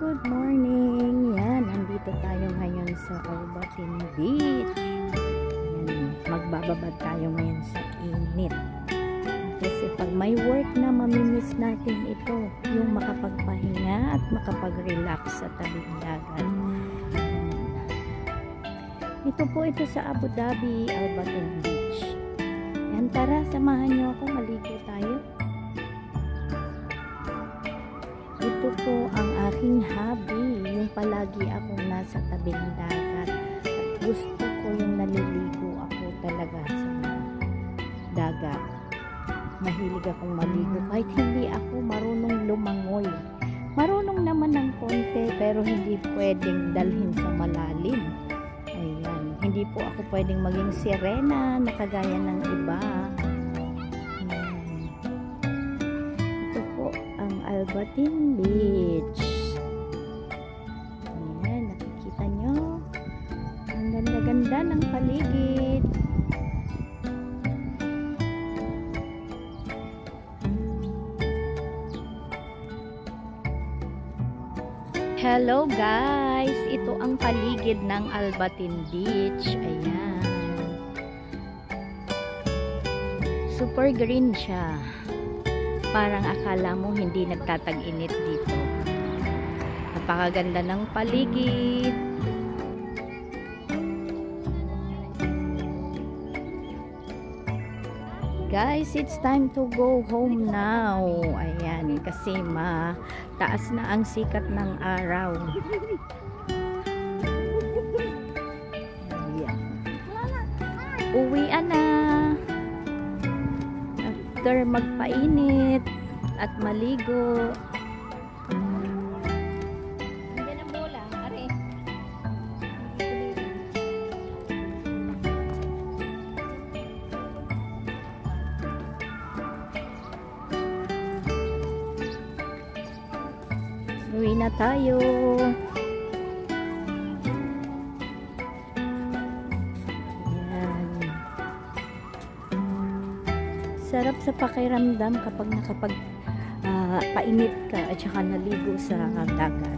good morning. Yan, nandito tayo ngayon sa Albatin Beach. Yan, magbababad tayo ngayon sa init. Kasi pag may work na, mamimiss natin ito. Yung makapagpahinga at makapag-relax sa tabing dagat. Ito po ito sa Abu Dhabi, Albatin Beach. Yan, tara, samahan nyo ako, maligo tayo. Ito po ang aking hobby, yung palagi akong nasa tabing dagat. At gusto ko yung naliligo ako talaga sa dagat. Mahilig akong maligo kahit hindi ako marunong lumangoy. Marunong naman ng konti pero hindi pwedeng dalhin sa malalim. Ayan, hindi po ako pwedeng maging sirena na kagaya ng iba. Albatin Beach. Ayan, nakikita nyo. Ang ganda-ganda ng paligid. Hello guys! Ito ang paligid ng Albatin Beach. Ayan. Super green siya. Parang akala mo hindi nagtatag-init dito. Napakaganda ng paligid. Guys, it's time to go home now. Ayan, kasi mataas na ang sikat ng araw. Ayan. Uwian na. After magpainit at maligo. Hindi na bola, are. Uwi na tayo. Sarap sa pakiramdam kapag painit ka at saka naligo sa dagat.